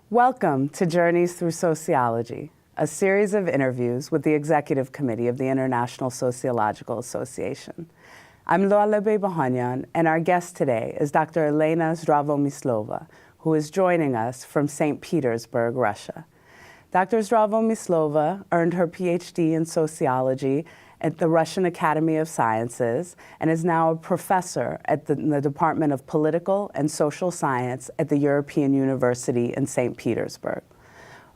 Welcome to Journeys Through Sociology, a series of interviews with the Executive Committee of the International Sociological Association. I'm Loala Bebahanyan, and our guest today is Dr. Elena Zdravomyslova, who is joining us from St. Petersburg, Russia. Dr. Zdravomyslova earned her PhD in sociology at the Russian Academy of Sciences and is now a professor in the Department of Political and Social Science at the European University in St. Petersburg.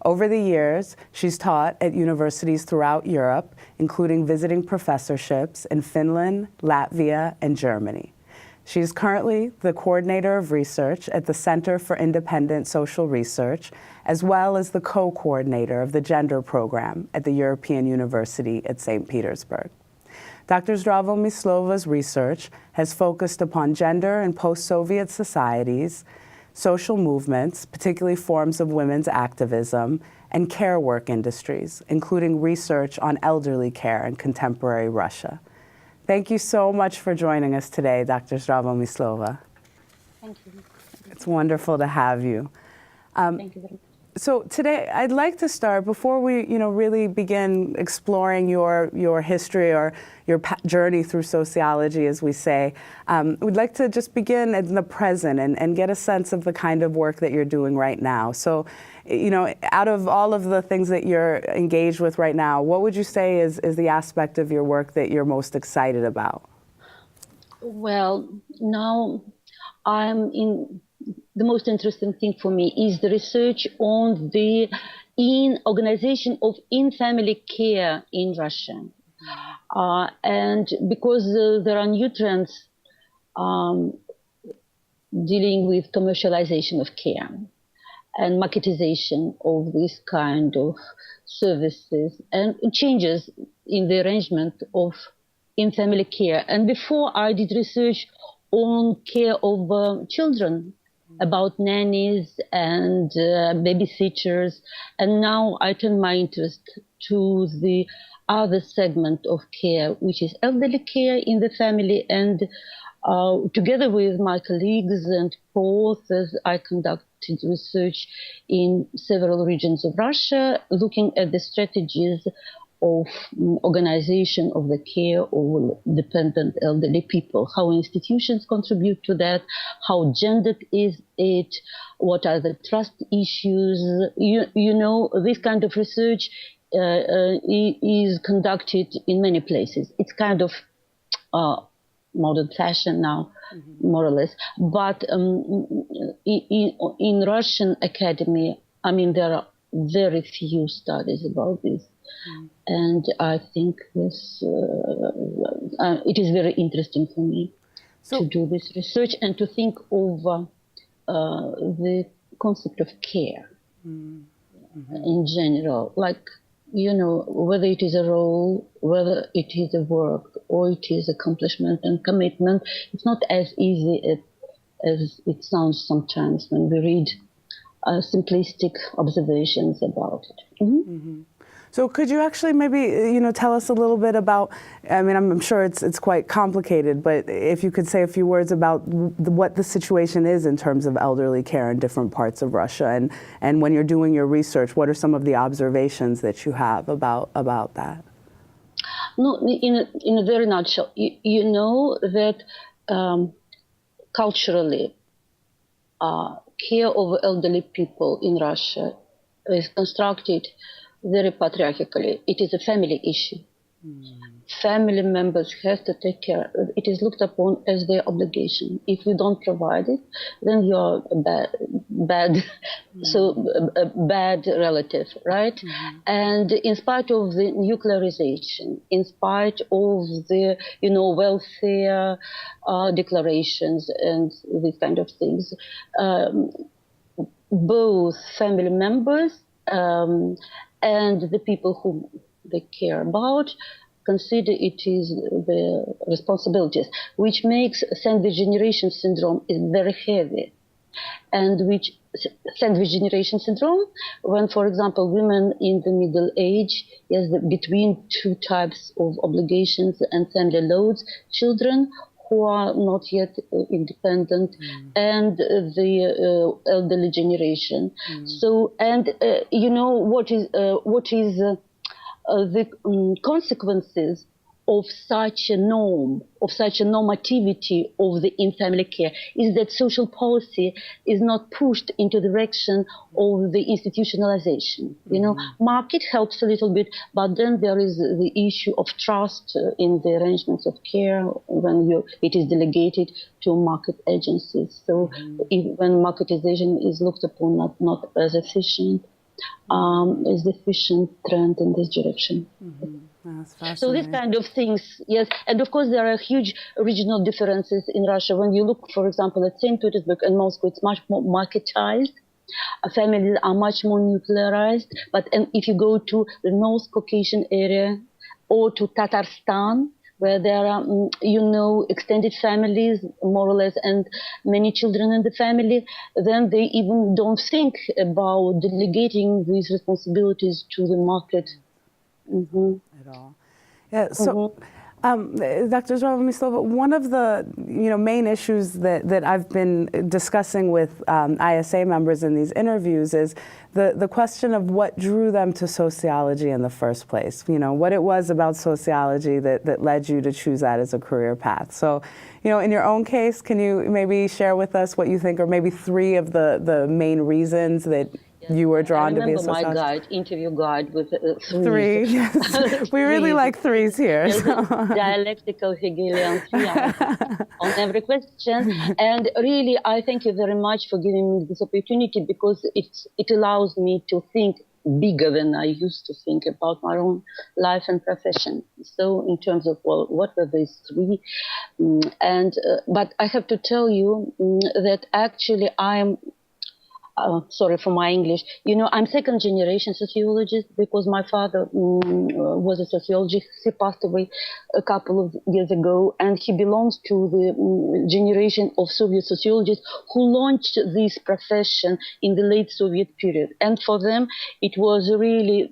Over the years, she's taught at universities throughout Europe, including visiting professorships in Finland, Latvia, and Germany. She is currently the coordinator of research at the Center for Independent Social Research, as well as the co-coordinator of the gender program at the European University at St. Petersburg. Dr. Zdravomyslova's research has focused upon gender in post-Soviet societies, social movements, particularly forms of women's activism, and care work industries, including research on elderly care in contemporary Russia. Thank you so much for joining us today, Dr. Zdravomyslova. Thank you. It's wonderful to have you. Thank you very much. So today, I'd like to start, before we really begin exploring your history or your journey through sociology, as we say, we'd like to just begin in the present and get a sense of the kind of work that you're doing right now. So, out of all of the things that you're engaged with right now, what would you say is the aspect of your work that you're most excited about? Well, now the most interesting thing for me is the research on the organization of in-family care in Russia. And because there are new trends dealing with commercialization of care and marketization of this kind of services and changes in the arrangement of in-family care. And before I did research on care of children, about nannies and babysitters, and now I turn my interest to the other segment of care, which is elderly care in the family, and together with my colleagues and co-authors, I conducted research in several regions of Russia, looking at the strategies of organization of the care of dependent elderly people, how institutions contribute to that, how gendered is it, what are the trust issues. This kind of research is conducted in many places. It's kind of modern fashion now, more or less. But in Russian academy, there are very few studies about this. And I think this it is very interesting for me to do this research and to think of the concept of care in general, like, whether it is a role, whether it is a work, or it is accomplishment and commitment. It's not as easy as it sounds sometimes when we read simplistic observations about it. So could you actually maybe, tell us a little bit about, I'm sure it's quite complicated, but if you could say a few words about what the situation is in terms of elderly care in different parts of Russia, and when you're doing your research, what are some of the observations that you have about that? No, in a very nutshell, you know that culturally, care of elderly people in Russia is constructed very patriarchally. It is a family issue. Family members have to take care. It is looked upon as their obligation. If you don't provide it, then you are a bad relative, right? And in spite of the nuclearization, in spite of the welfare declarations and these kind of things, both family members and the people whom they care about consider it is the responsibilities, which makes sandwich generation syndrome is very heavy. And which sandwich generation syndrome, when, for example, women in the middle age, between two types of obligations and family loads, children who are not yet independent, and the elderly generation. So, and you know what is the consequences of such a norm, of such a normativity of the in-family care, is that social policy is not pushed into the direction of the institutionalization. You know, market helps a little bit, but then there is the issue of trust in the arrangements of care when it is delegated to market agencies. So when marketization is looked upon not as efficient, is the efficient trend in this direction. So these kind of things, yes. And of course, there are huge regional differences in Russia. When you look, for example, at St. Petersburg and Moscow, it's much more marketized. Families are much more nuclearized. But if you go to the North Caucasian area or to Tatarstan, where there are, extended families, more or less, and many children in the family, then they even don't think about delegating these responsibilities to the market. At all. Yeah, so Dr. Zdravomyslova, one of the main issues that I've been discussing with ISA members in these interviews is the question of what drew them to sociology in the first place. What it was about sociology that led you to choose that as a career path. So, in your own case, can you maybe share with us what you think are maybe three of the main reasons that you were drawn to be a sociologist? I remember my interview guide with three. Yes. We really like threes here. So. Dialectical Hegelian three on every question. And really, I thank you very much for giving me this opportunity, because it allows me to think bigger than I used to think about my own life and profession. So in terms of, what were these three? But I have to tell you that actually I'm sorry for my English. I'm second generation sociologist, because my father was a sociologist. He passed away a couple of years ago, and he belongs to the generation of Soviet sociologists who launched this profession in the late Soviet period. And for them, it was a really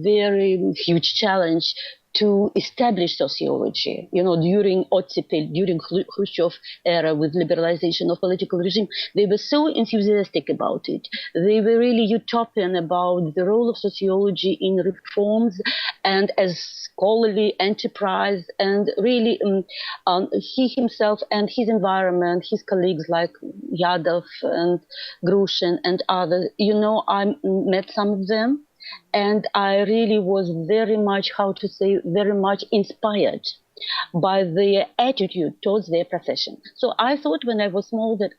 very huge challenge to establish sociology, during Ottepel, during Khrushchev era, with liberalization of political regime. They were so enthusiastic about it. They were really utopian about the role of sociology in reforms and as scholarly enterprise. And really, he himself and his environment, his colleagues like Yadov and Grushin and others, I met some of them. And I really was very much inspired by their attitude towards their profession. So I thought when I was small that,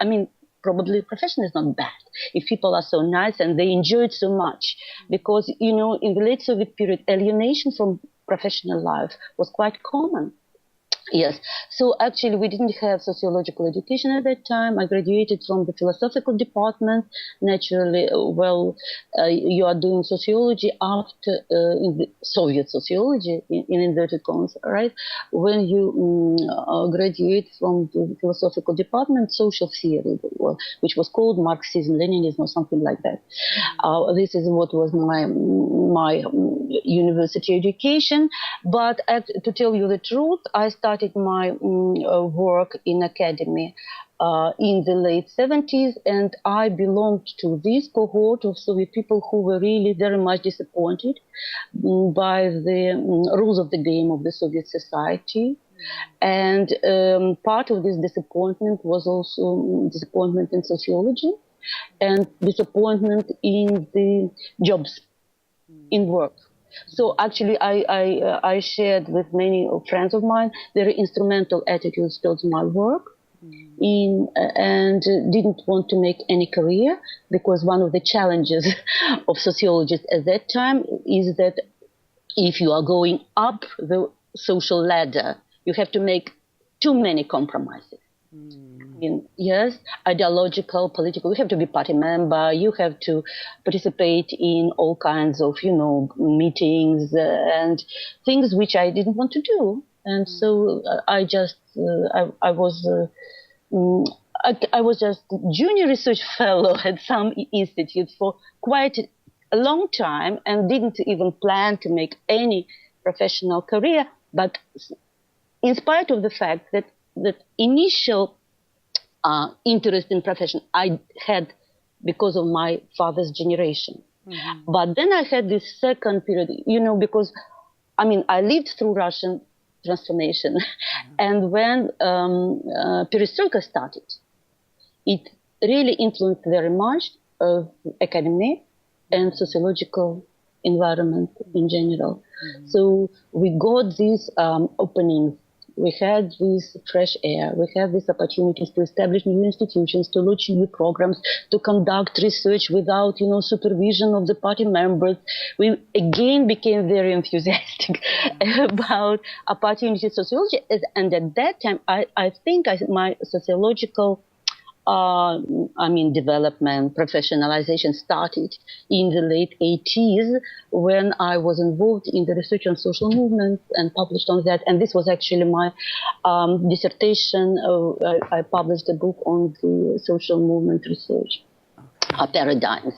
probably profession is not bad if people are so nice and they enjoy it so much. Because, in the late Soviet period, alienation from professional life was quite common. Yes. So actually, we didn't have sociological education at that time. I graduated from the philosophical department. Naturally, you are doing sociology after in the Soviet sociology, in inverted commas, right? When you graduate from the philosophical department, social theory, which was called Marxism, Leninism, or something like that. This is what was my university education. But to tell you the truth, I started my work in academy in the late 70s, and I belonged to this cohort of Soviet people who were really very much disappointed by the rules of the game of the Soviet society. And part of this disappointment was also disappointment in sociology and disappointment in the jobs, in work. So actually, I shared with many friends of mine very instrumental attitudes towards my work, and didn't want to make any career, because one of the challenges of sociologists at that time is that if you are going up the social ladder, you have to make too many compromises. Yes, ideological, political. You have to be party member. You have to participate in all kinds of, meetings and things which I didn't want to do. And so I was just junior research fellow at some institute for quite a long time, and didn't even plan to make any professional career. But in spite of the fact that that initial interest in profession I had because of my father's generation. Mm-hmm. But then I had this second period, because, I lived through Russian transformation. Mm-hmm. And when perestroika started, it really influenced very much academy and sociological environment in general. Mm-hmm. So we got these openings. We had this fresh air. We had these opportunities to establish new institutions, to launch new programs, to conduct research without, supervision of the party members. We again became very enthusiastic about opportunity sociology. And at that time, I think my sociological development, professionalization started in the late 80s when I was involved in the research on social movements and published on that. And this was actually my dissertation. I published a book on the social movement research paradigms.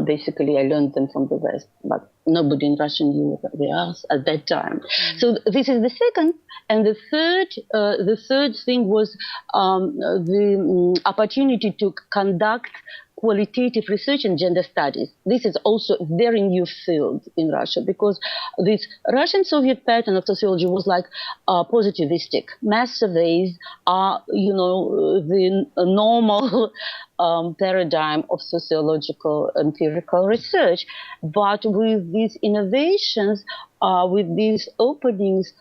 Basically, I learned them from the West, but nobody in Russia knew what they are at that time. So this is the second. And the third thing was the opportunity to conduct qualitative research in gender studies. This is also a very new field in Russia because this Russian Soviet pattern of sociology was like positivistic. Mass surveys are, the normal paradigm of sociological empirical research. But with these innovations, with these openings,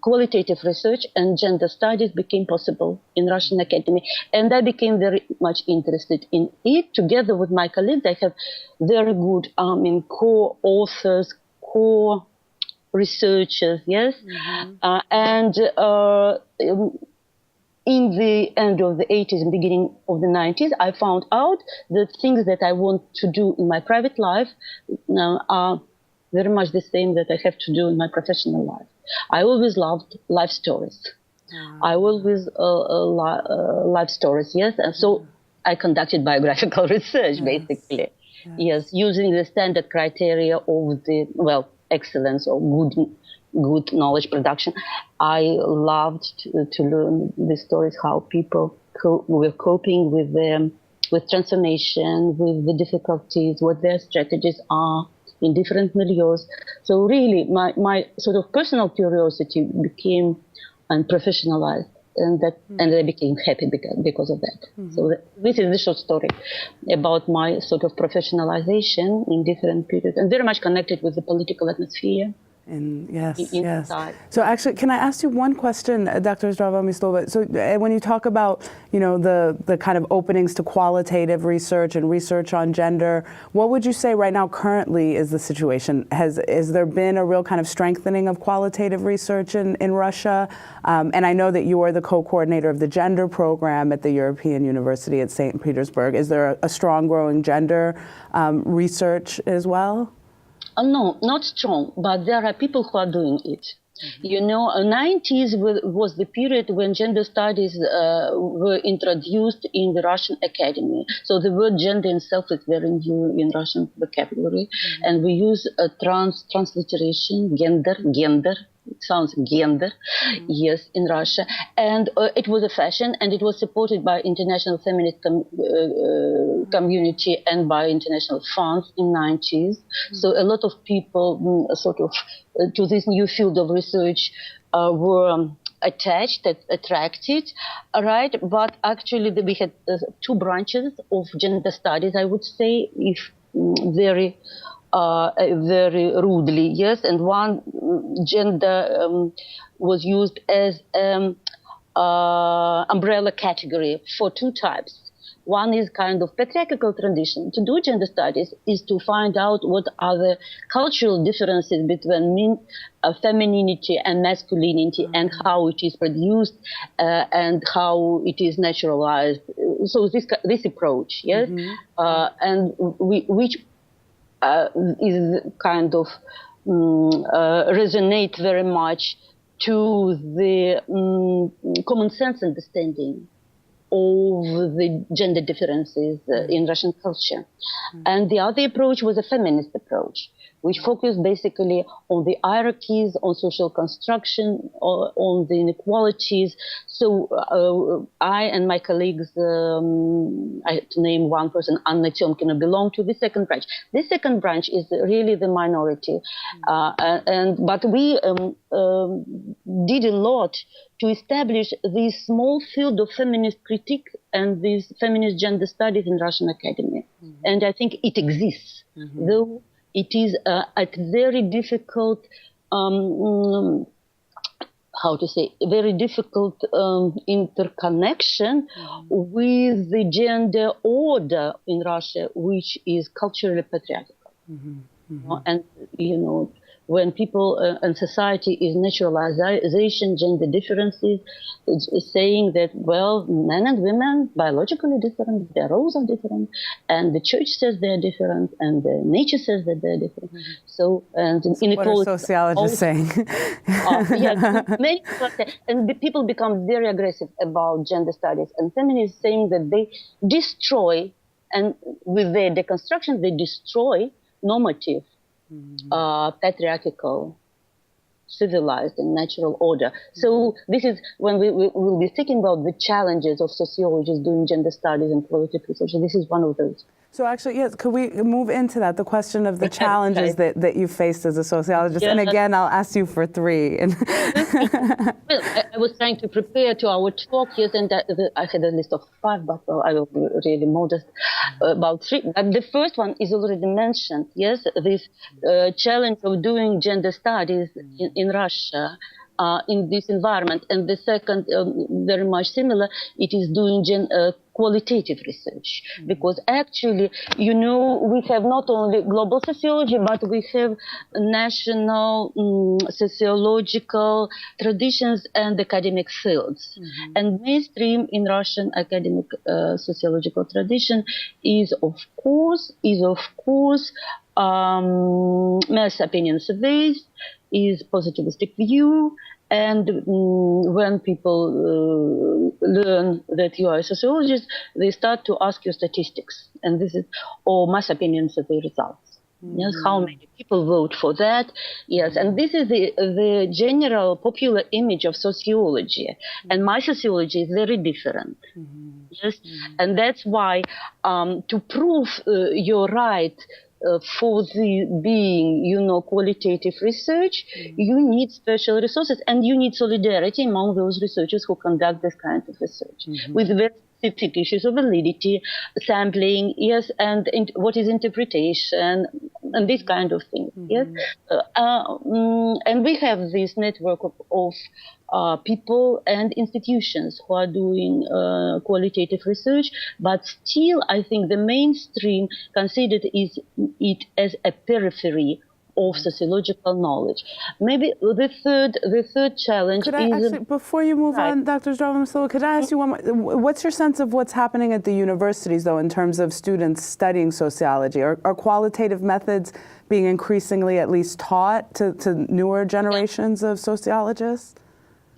qualitative research and gender studies became possible in Russian academy. And I became very much interested in it. Together with my colleagues, I have very good co-authors, co-researchers, yes? Mm-hmm. In the end of the 80s and beginning of the 90s, I found out that things that I want to do in my private life are very much the same that I have to do in my professional life. I always loved life stories. I always life stories, yes. And so I conducted biographical research, basically. Yes, using the standard criteria of the, excellence or good knowledge production. I loved to learn the stories, how people were coping with transformation, with the difficulties, what their strategies are in different milieus. So really, my sort of personal curiosity became professionalized, and I became happy because of that. Mm-hmm. So this is the short story about my sort of professionalization in different periods, and very much connected with the political atmosphere. And yes. So actually, can I ask you one question, Dr. Zdravomyslova? So when you talk about, the kind of openings to qualitative research and research on gender, what would you say right now currently is the situation? Has there been a real kind of strengthening of qualitative research in Russia? And I know that you are the co-coordinator of the gender program at the European University at St. Petersburg. Is there a strong growing gender research as well? No, not strong, but there are people who are doing it. Mm-hmm. 90s was the period when gender studies were introduced in the Russian academy. So the word gender itself is very new in Russian vocabulary. Mm-hmm. And we use a transliteration, gender. It sounds gender, yes, in Russia. And it was a fashion, and it was supported by international feminist community and by international funds in 90s. So a lot of people to this new field of research were attracted, right? But actually we had two branches of gender studies, I would say, if very rudely, yes. And one gender was used as umbrella category for two types. One is kind of patriarchal tradition. To do gender studies is to find out what are the cultural differences between femininity and masculinity, and how it is produced and how it is naturalized. So this approach, yes, and which is kind of resonate very much to the common sense understanding of the gender differences in Russian culture. And the other approach was a feminist approach. which focus basically on the hierarchies, on social construction, on the inequalities. So I and my colleagues, I had to name one person, Anna Tёмкина, belong to the second branch. This second branch is really the minority. But we did a lot to establish this small field of feminist critique and this feminist gender studies in Russian Academy. And I think it exists, though it is at very difficult, very difficult interconnection with the gender order in Russia, which is culturally patriarchal. And, when people and society is naturalization, gender differences, saying that, well, men and women biologically different, their roles are different, and the church says they're different, and the nature says that they're different. So, and inequality. What are sociologists saying? Many people say, and people become very aggressive about gender studies, and feminists saying that they destroy, and with their deconstruction, they destroy normative, patriarchal, civilized and natural order. So this is when we will be thinking about the challenges of sociologists doing gender studies and qualitative research. This is one of those. So actually, yes, could we move into that, the question of the challenges that you faced as a sociologist? And again, I'll ask you for three. Well, I was trying to prepare to our talk, yes, and I had a list of 5, but I will be really modest about 3. But the first one is already mentioned, yes, this challenge of doing gender studies in Russia. In this environment. And the second, very much similar, it is doing qualitative research. Because actually, we have not only global sociology, but we have national sociological traditions and academic fields. And mainstream in Russian academic sociological tradition is of course, mass opinion surveys, is positivistic view, and when people learn that you are a sociologist, they start to ask you statistics, and this is mass opinion survey results. Yes, how many people vote for that? Yes, and this is the general popular image of sociology, and my sociology is very different. Yes, and that's why to prove your right for the being, qualitative research, you need special resources and you need solidarity among those researchers who conduct this kind of research with very specific issues of validity, sampling, yes, and what is interpretation, and this kind of thing, yes. And we have this network of people and institutions who are doing qualitative research, but still I think the mainstream considered it as a periphery of sociological knowledge. Maybe the third challenge could I actually, before you move on, Dr. Zdravomyslova, could I ask you one more? What's your sense of what's happening at the universities, though, in terms of students studying sociology? Are qualitative methods being increasingly at least taught to newer generations of sociologists?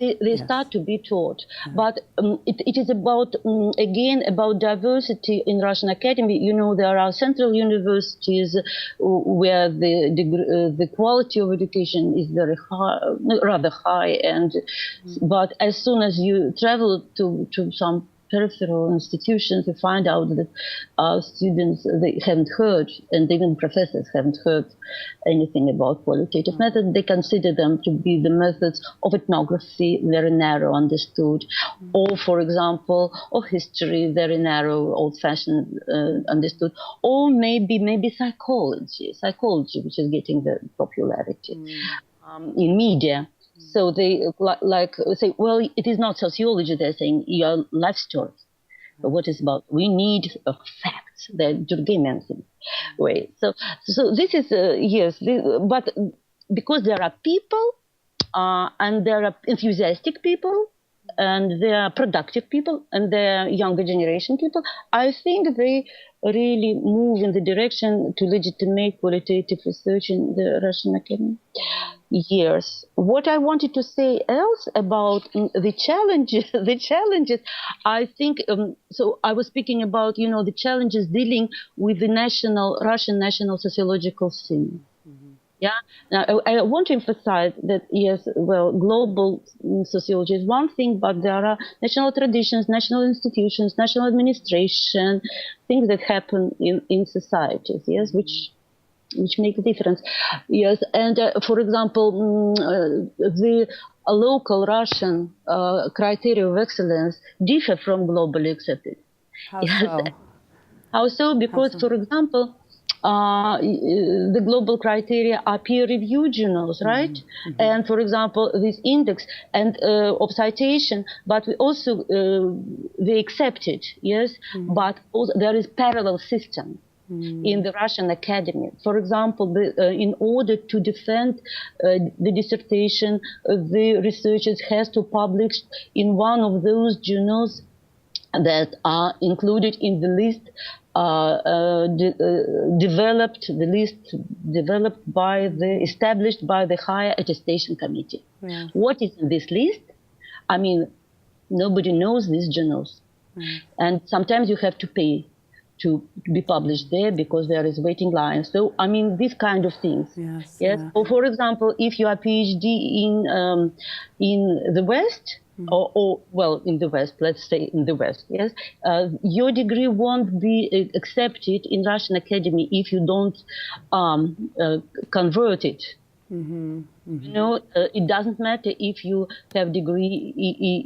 They start to be taught, but it is about, again, about diversity in Russian academy. There are central universities where the quality of education is very high, rather high, but as soon as you travel to some peripheral institutions, you find out that students, they haven't heard, and even professors haven't heard anything about qualitative methods. They consider them to be the methods of ethnography, very narrow understood, or, for example, of history, very narrow, old-fashioned understood, or maybe psychology, which is getting the popularity in media. So they say, well, it is not sociology, they're saying, your life story. But what is about? We need facts, the Durkheimian way. So this is, yes, but because there are people, and there are enthusiastic people, and there are productive people, and there are younger generation people, I think they really move in the direction to legitimate qualitative research in the Russian academy. Yes. What I wanted to say else about the challenges, I think, so I was speaking about, the challenges dealing with the Russian national sociological scene. Yeah. Now, I want to emphasize that, yes, well, global sociology is one thing, but there are national traditions, national institutions, national administration, things that happen in societies, yes, which make a difference. Yes, and for example, the local Russian criteria of excellence differ from globally accepted. How Yes. so? How so? How Because, so? for example, the global criteria are peer-reviewed journals, right? And for example, this index and of citation, but we also they accept it, yes. But also there is parallel system in the Russian academy. For example, in order to defend the dissertation, the researchers has to publish in one of those journals that are included in the list established by the higher attestation committee. Yeah. What is in this list? I mean, nobody knows these journals, and sometimes you have to pay to be published there because there is waiting line. So I mean, these kind of things. Yes. Yes. Yeah. Or for example, if you are PhD in the West, or well, in the West, let's say in the West, yes, your degree won't be accepted in Russian academy if you don't convert it. You know, it doesn't matter if you have degree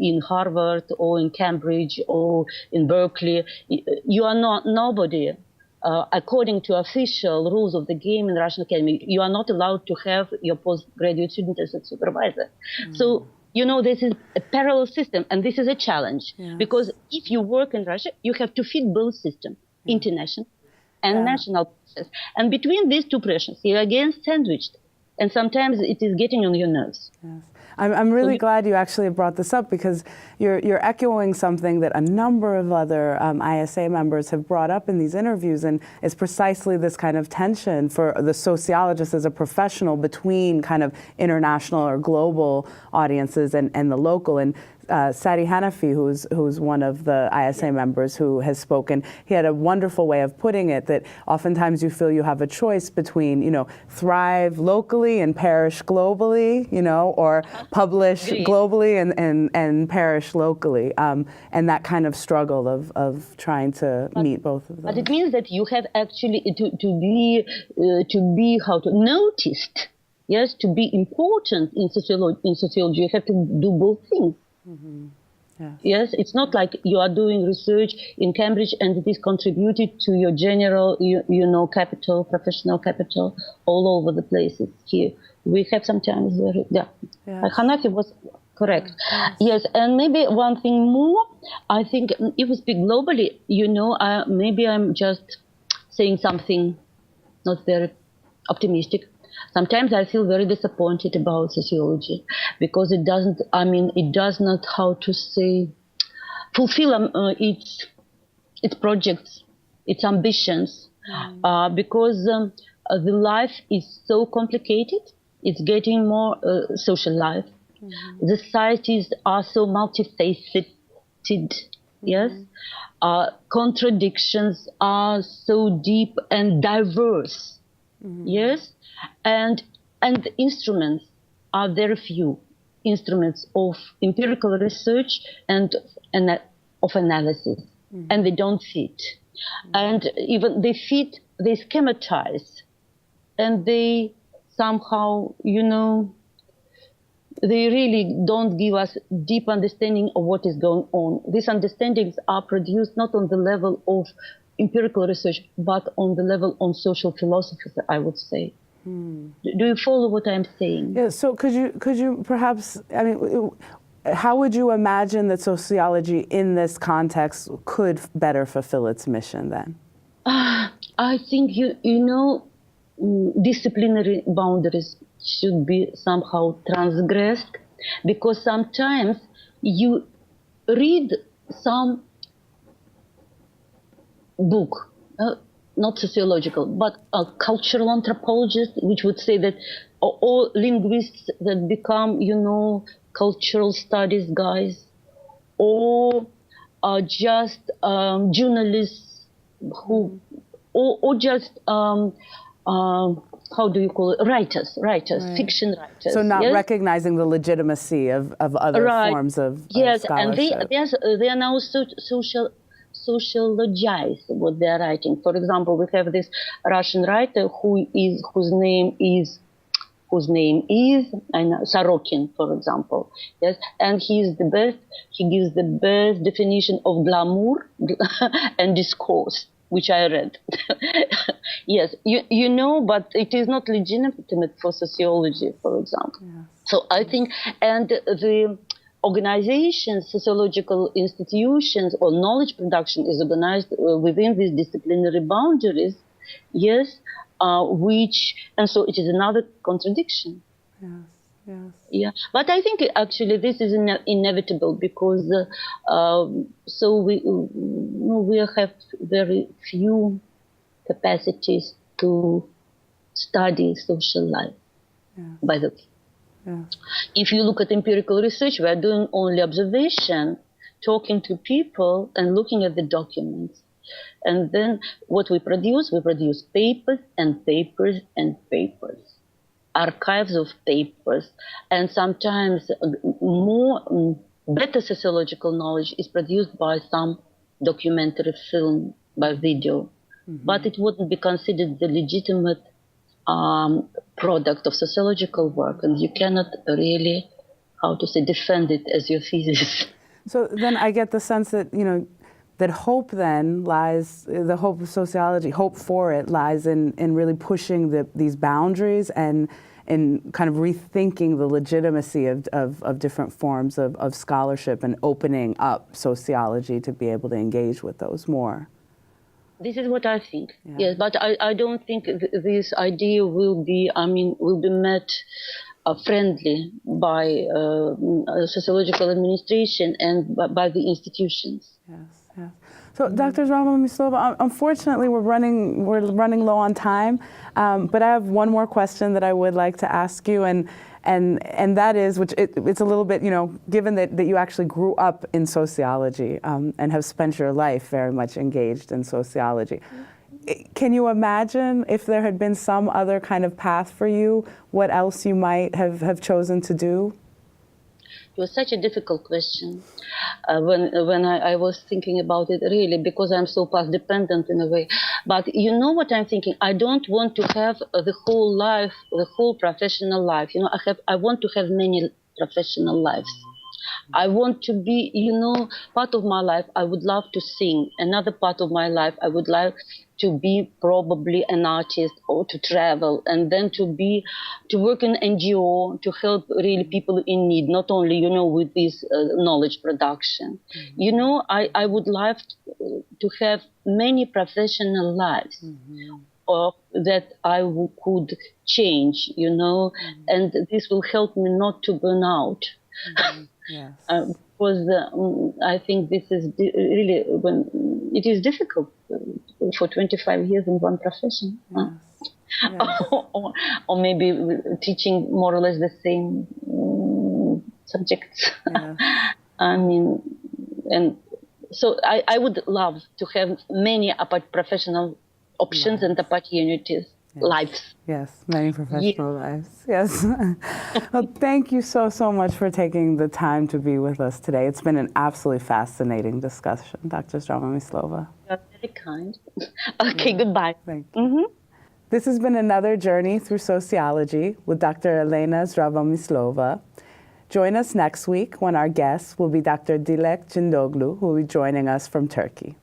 in Harvard or in Cambridge or in Berkeley. You are not nobody. According to official rules of the game in Russian Academy, you are not allowed to have your postgraduate student as a supervisor. So, you know, this is a parallel system, and this is a challenge. Yes. Because if you work in Russia, you have to fit both systems, international and national pressures. And between these two pressures, you are again sandwiched. And sometimes it is getting on your nerves. Yes. I'm really glad you actually brought this up, because you're echoing something that a number of other ISA members have brought up in these interviews, and it's precisely this kind of tension for the sociologist as a professional between kind of international or global audiences and the local. And Sadi Hanafi, who's one of the ISA members who has spoken, he had a wonderful way of putting it, that oftentimes you feel you have a choice between, you know, thrive locally and perish globally, you know, or publish globally and perish locally, and that kind of struggle of trying to meet both of those. But it means that you have actually to be noticed, yes, to be important in sociology, you have to do both things. Yes. Yes, it's not like you are doing research in Cambridge and it is contributed to your general, you know, capital, professional capital, all over the places here. We have sometimes, Hanafi was correct. Yes, and maybe one thing more, I think if we speak globally, you know, maybe I'm just saying something not very optimistic. Sometimes I feel very disappointed about sociology because it does not, how to say, fulfill its projects, its ambitions, because the life is so complicated. It's getting more social life. The societies are so multifaceted, yes. Contradictions are so deep and diverse, yes. And the instruments are very few, instruments of empirical research and of analysis, and they don't fit. And even they fit, they schematize, and they somehow, you know, they really don't give us deep understanding of what is going on. These understandings are produced not on the level of empirical research, but on the level on social philosophy, I would say. Do you follow what I'm saying? Yeah, so could you perhaps, I mean, how would you imagine that sociology in this context could better fulfill its mission then? I think, you know, disciplinary boundaries should be somehow transgressed, because sometimes you read some book, not sociological, but a cultural anthropologist, which would say that all linguists that become, you know, cultural studies guys, or just journalists who, or just how do you call it, writers, right. Fiction writers. So not yes? recognizing the legitimacy of other forms of scholarship. And they are now sociologize what they are writing. For example, we have this Russian writer whose name is Sorokin, for example. Yes, and he gives the best definition of glamour and discourse, which I read. Yes, you know, but it is not legitimate for sociology, for example. Yes. So I think, and the organizations, sociological institutions, or knowledge production is organized within these disciplinary boundaries, yes, and so it is another contradiction. Yes, yes. Yeah, but I think actually this is inevitable because we have very few capacities to study social life, by the way. Yeah. If you look at empirical research, we are doing only observation, talking to people and looking at the documents. And then what we produce papers and papers and papers, archives of papers. And sometimes better sociological knowledge is produced by some documentary film, by video. Mm-hmm. But it wouldn't be considered the legitimate product of sociological work, and you cannot really, defend it as your thesis. So then I get the sense that, that hope then lies, the hope of sociology, hope for it lies in really pushing these boundaries and in kind of rethinking the legitimacy of different forms of scholarship and opening up sociology to be able to engage with those more. This is what I think. Yeah. Yes, but I don't think this idea will be met friendly by sociological administration and by the institutions. Yes, yes. So, Dr. Zdravomyslova, unfortunately, we're running low on time, but I have one more question that I would like to ask you, and that is, it's a little bit, given that you actually grew up in sociology and have spent your life very much engaged in sociology. Can you imagine if there had been some other kind of path for you, what else you might have chosen to do? It was such a difficult question when I was thinking about it, really, because I'm so past dependent in a way. But you know what I'm thinking? I don't want to have the whole professional life. I want to have many professional lives. I want to be, part of my life, I would love to sing. Another part of my life, I would like to be probably an artist or to travel, and then to work in NGO, to help really people in need, not only, with this knowledge production. Mm-hmm. I would love to have many professional lives. Mm-hmm. That I could change, mm-hmm. and this will help me not to burn out. Mm-hmm. Yes. Because I think this is really, when it is difficult for 25 years in one profession. Yes. Yes. or maybe teaching more or less the same subjects. Yes. And so I would love to have many professional options and opportunities. Yes. Lives. Yes, many professional lives. Yes. Well, thank you so much for taking the time to be with us today. It's been an absolutely fascinating discussion, Dr. Zdravomyslova. You're very kind. Okay, goodbye. Thank you. Mm-hmm. This has been another journey through sociology with Dr. Elena Zdravomyslova. Join us next week when our guest will be Dr. Dilek Cindoglu, who will be joining us from Turkey.